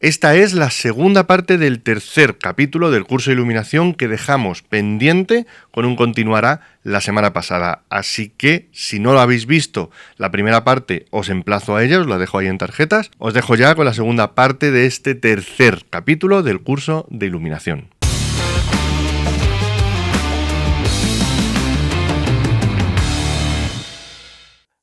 Esta es la segunda parte del tercer capítulo del curso de iluminación que dejamos pendiente con un continuará la semana pasada. Así que, si no lo habéis visto, la primera parte os emplazo a ella, os la dejo ahí en tarjetas. Os dejo ya con la segunda parte de este tercer capítulo del curso de iluminación.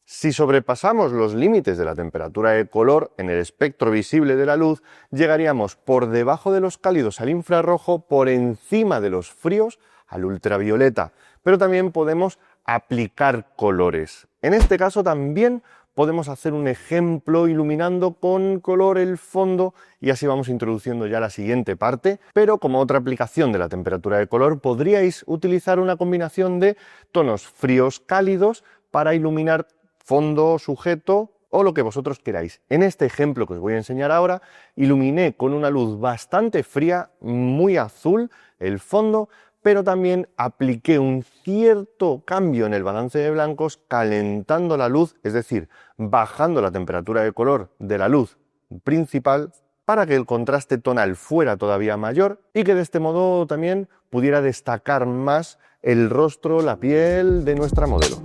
Si sobrepasamos los límites de la temperatura de color en el espectro visible de la luz, llegaríamos por debajo de los cálidos al infrarrojo, por encima de los fríos al ultravioleta. Pero también podemos aplicar colores. En este caso también podemos hacer un ejemplo iluminando con color el fondo y así vamos introduciendo ya la siguiente parte. Pero como otra aplicación de la temperatura de color podríais utilizar una combinación de tonos fríos cálidos para iluminar fondo, sujeto o lo que vosotros queráis. En este ejemplo que os voy a enseñar ahora, iluminé con una luz bastante fría, muy azul, el fondo, pero también apliqué un cierto cambio en el balance de blancos calentando la luz, es decir, bajando la temperatura de color de la luz principal para que el contraste tonal fuera todavía mayor y que de este modo también pudiera destacar más el rostro, la piel de nuestra modelo.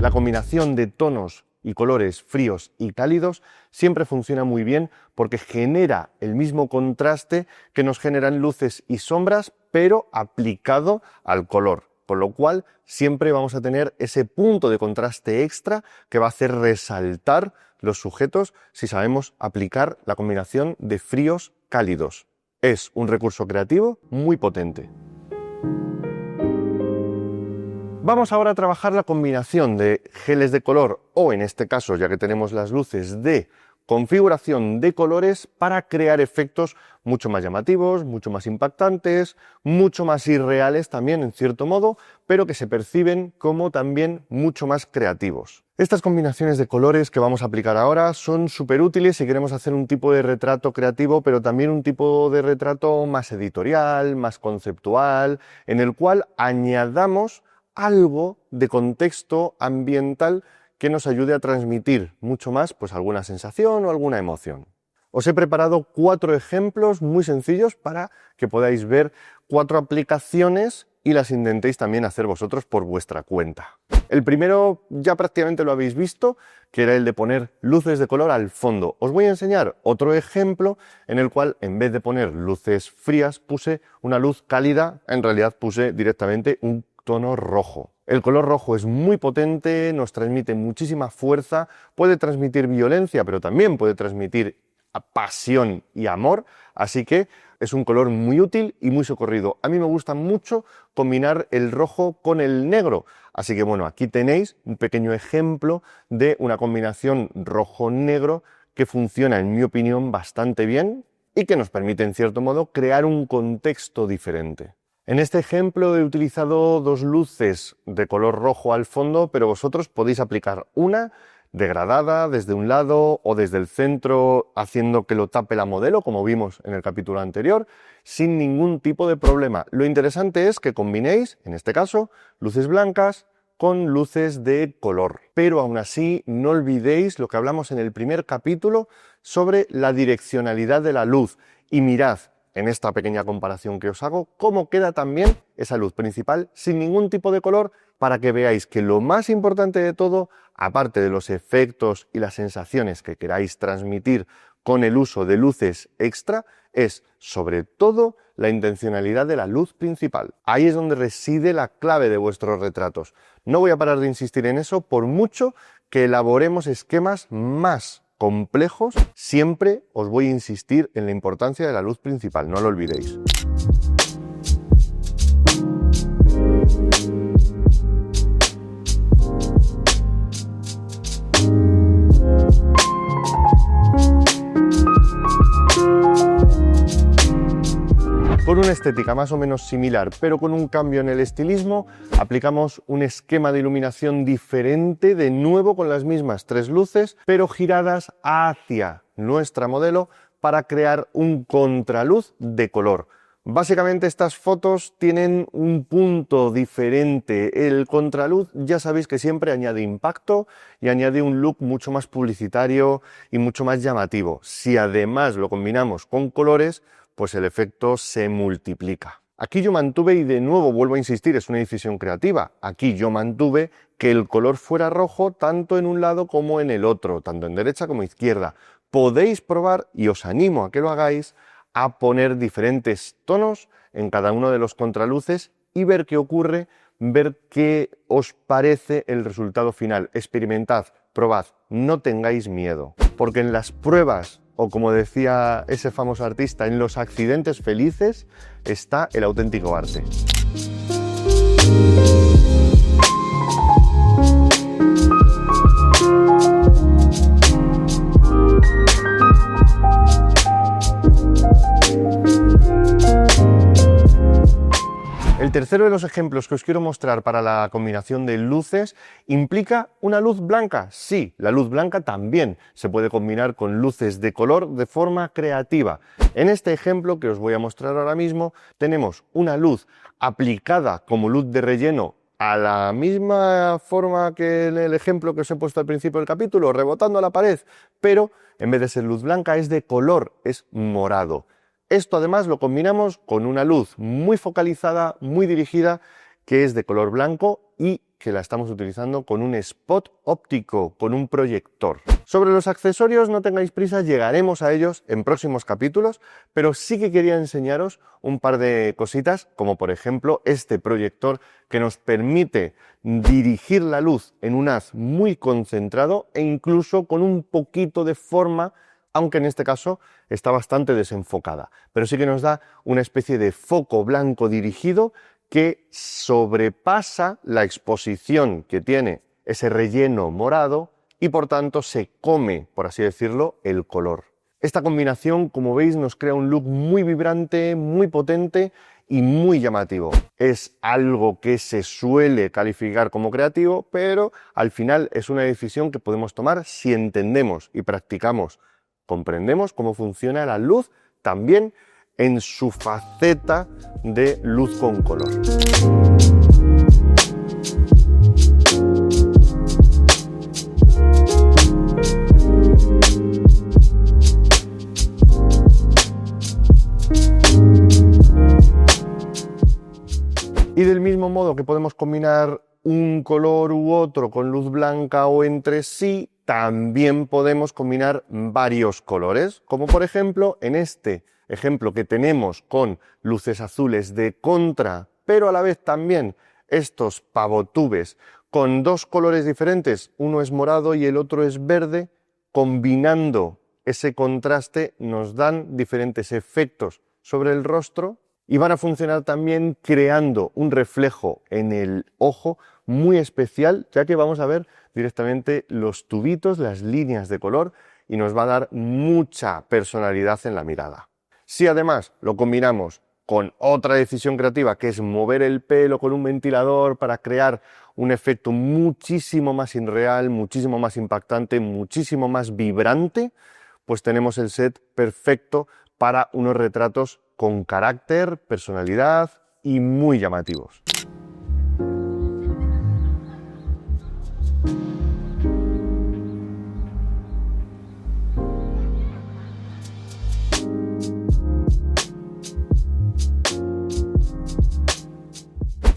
La combinación de tonos y colores fríos y cálidos siempre funciona muy bien porque genera el mismo contraste que nos generan luces y sombras, pero aplicado al color. Con lo cual siempre vamos a tener ese punto de contraste extra que va a hacer resaltar los sujetos si sabemos aplicar la combinación de fríos cálidos. Es un recurso creativo muy potente. Vamos ahora a trabajar la combinación de geles de color o, en este caso, ya que tenemos las luces, de configuración de colores para crear efectos mucho más llamativos, mucho más impactantes, mucho más irreales también en cierto modo, pero que se perciben como también mucho más creativos. Estas combinaciones de colores que vamos a aplicar ahora son súper útiles si queremos hacer un tipo de retrato creativo, pero también un tipo de retrato más editorial, más conceptual, en el cual añadamos algo de contexto ambiental que nos ayude a transmitir mucho más pues alguna sensación o alguna emoción. Os he preparado 4 ejemplos muy sencillos para que podáis ver 4 aplicaciones y las intentéis también hacer vosotros por vuestra cuenta. El primero ya prácticamente lo habéis visto, que era el de poner luces de color al fondo. Os voy a enseñar otro ejemplo en el cual en vez de poner luces frías puse una luz cálida, en realidad puse directamente un tono rojo. El color rojo es muy potente, nos transmite muchísima fuerza, puede transmitir violencia, pero también puede transmitir pasión y amor, así que es un color muy útil y muy socorrido. A mí me gusta mucho combinar el rojo con el negro, así que bueno, aquí tenéis un pequeño ejemplo de una combinación rojo-negro que funciona, en mi opinión, bastante bien y que nos permite, en cierto modo, crear un contexto diferente. En este ejemplo he utilizado 2 luces de color rojo al fondo, pero vosotros podéis aplicar una degradada desde un lado o desde el centro haciendo que lo tape la modelo, como vimos en el capítulo anterior, sin ningún tipo de problema. Lo interesante es que combinéis, en este caso, luces blancas con luces de color. Pero aún así, no olvidéis lo que hablamos en el primer capítulo sobre la direccionalidad de la luz. Y mirad, en esta pequeña comparación que os hago, cómo queda también esa luz principal sin ningún tipo de color, para que veáis que lo más importante de todo, aparte de los efectos y las sensaciones que queráis transmitir con el uso de luces extra, es sobre todo la intencionalidad de la luz principal. Ahí es donde reside la clave de vuestros retratos. No voy a parar de insistir en eso, por mucho que elaboremos esquemas más complejos, siempre os voy a insistir en la importancia de la luz principal, no lo olvidéis. Con una estética más o menos similar, pero con un cambio en el estilismo, aplicamos un esquema de iluminación diferente, de nuevo con las mismas 3 luces, pero giradas hacia nuestra modelo para crear un contraluz de color. Básicamente estas fotos tienen un punto diferente. El contraluz ya sabéis que siempre añade impacto y añade un look mucho más publicitario y mucho más llamativo. Si además lo combinamos con colores, pues el efecto se multiplica. Aquí yo mantuve, y de nuevo vuelvo a insistir, es una decisión creativa, aquí yo mantuve que el color fuera rojo tanto en un lado como en el otro, tanto en derecha como izquierda. Podéis probar, y os animo a que lo hagáis, a poner diferentes tonos en cada uno de los contraluces y ver qué ocurre, ver qué os parece el resultado final. Experimentad, probad, no tengáis miedo, porque en las pruebas, o como decía ese famoso artista, en los accidentes felices está el auténtico arte. El tercero de los ejemplos que os quiero mostrar para la combinación de luces implica una luz blanca. Sí, la luz blanca también se puede combinar con luces de color de forma creativa. En este ejemplo que os voy a mostrar ahora mismo tenemos una luz aplicada como luz de relleno a la misma forma que en el ejemplo que os he puesto al principio del capítulo, rebotando a la pared, pero en vez de ser luz blanca es de color, es morado. Esto además lo combinamos con una luz muy focalizada, muy dirigida, que es de color blanco y que la estamos utilizando con un spot óptico, con un proyector. Sobre los accesorios no tengáis prisa, llegaremos a ellos en próximos capítulos, pero sí que quería enseñaros un par de cositas, como por ejemplo este proyector que nos permite dirigir la luz en un haz muy concentrado e incluso con un poquito de forma, aunque en este caso está bastante desenfocada, pero sí que nos da una especie de foco blanco dirigido que sobrepasa la exposición que tiene ese relleno morado y por tanto se come, por así decirlo, el color. Esta combinación, como veis, nos crea un look muy vibrante, muy potente y muy llamativo. Es algo que se suele calificar como creativo, pero al final es una decisión que podemos tomar si entendemos y practicamos, comprendemos cómo funciona la luz también en su faceta de luz con color. Y del mismo modo que podemos combinar un color u otro con luz blanca o entre sí, también podemos combinar varios colores, como por ejemplo en este ejemplo que tenemos con luces azules de contra, pero a la vez también estos pavotubes con dos colores diferentes, uno es morado y el otro es verde, combinando ese contraste nos dan diferentes efectos sobre el rostro y van a funcionar también creando un reflejo en el ojo muy especial, ya que vamos a ver directamente los tubitos, las líneas de color, y nos va a dar mucha personalidad en la mirada. Si además lo combinamos con otra decisión creativa, que es mover el pelo con un ventilador para crear un efecto muchísimo más irreal, muchísimo más impactante, muchísimo más vibrante, pues tenemos el set perfecto para unos retratos con carácter, personalidad y muy llamativos.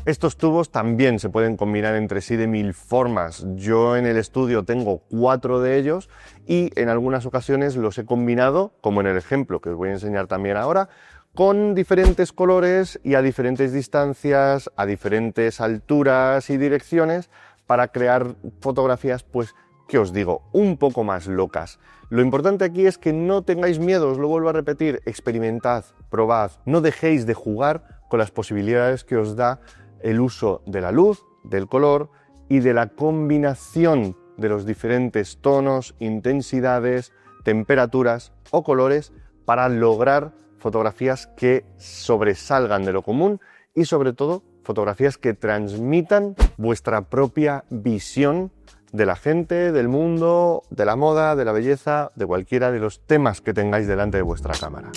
Estos tubos también se pueden combinar entre sí de mil formas. Yo en el estudio tengo 4 de ellos y en algunas ocasiones los he combinado, como en el ejemplo que os voy a enseñar también ahora, con diferentes colores y a diferentes distancias, a diferentes alturas y direcciones para crear fotografías, pues, ¿qué os digo?, un poco más locas. Lo importante aquí es que no tengáis miedo, os lo vuelvo a repetir, experimentad, probad, no dejéis de jugar con las posibilidades que os da el uso de la luz, del color y de la combinación de los diferentes tonos, intensidades, temperaturas o colores para lograr fotografías que sobresalgan de lo común y sobre todo fotografías que transmitan vuestra propia visión de la gente, del mundo, de la moda, de la belleza, de cualquiera de los temas que tengáis delante de vuestra cámara.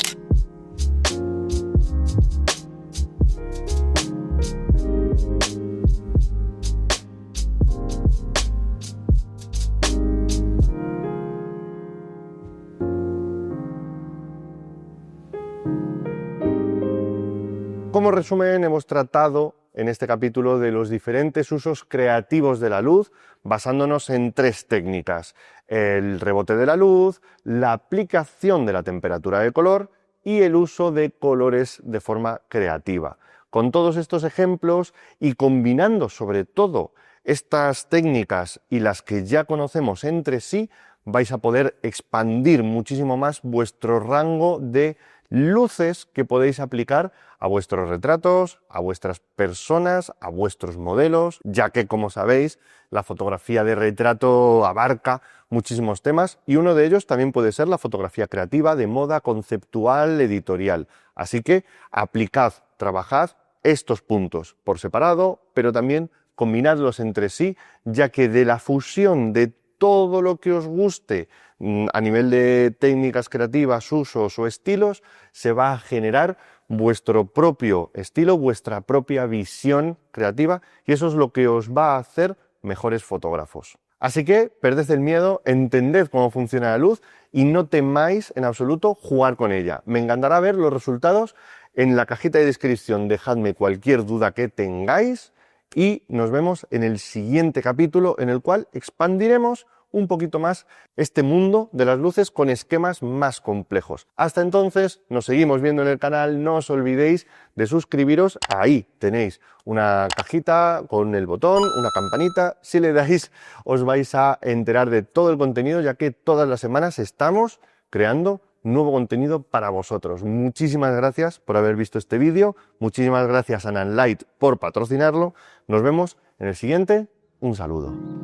Como resumen, hemos tratado en este capítulo de los diferentes usos creativos de la luz, basándonos en 3 técnicas: el rebote de la luz, la aplicación de la temperatura de color y el uso de colores de forma creativa. Con todos estos ejemplos y combinando sobre todo estas técnicas y las que ya conocemos entre sí, vais a poder expandir muchísimo más vuestro rango de luces que podéis aplicar a vuestros retratos, a vuestras personas, a vuestros modelos, ya que, como sabéis, la fotografía de retrato abarca muchísimos temas y uno de ellos también puede ser la fotografía creativa, de moda, conceptual, editorial. Así que aplicad, trabajad estos puntos por separado, pero también combinadlos entre sí, ya que de la fusión de todo lo que os guste a nivel de técnicas creativas, usos o estilos, se va a generar vuestro propio estilo, vuestra propia visión creativa, y eso es lo que os va a hacer mejores fotógrafos. Así que perded el miedo, entended cómo funciona la luz y no temáis en absoluto jugar con ella. Me encantará ver los resultados en la cajita de descripción. Dejadme cualquier duda que tengáis y nos vemos en el siguiente capítulo, en el cual expandiremos un poquito más este mundo de las luces con esquemas más complejos. Hasta entonces, nos seguimos viendo en el canal. No os olvidéis de suscribiros. Ahí tenéis una cajita con el botón, una campanita. Si le dais, os vais a enterar de todo el contenido, ya que todas las semanas estamos creando nuevo contenido para vosotros. Muchísimas gracias por haber visto este vídeo. Muchísimas gracias a Nanlite por patrocinarlo. Nos vemos en el siguiente. Un saludo.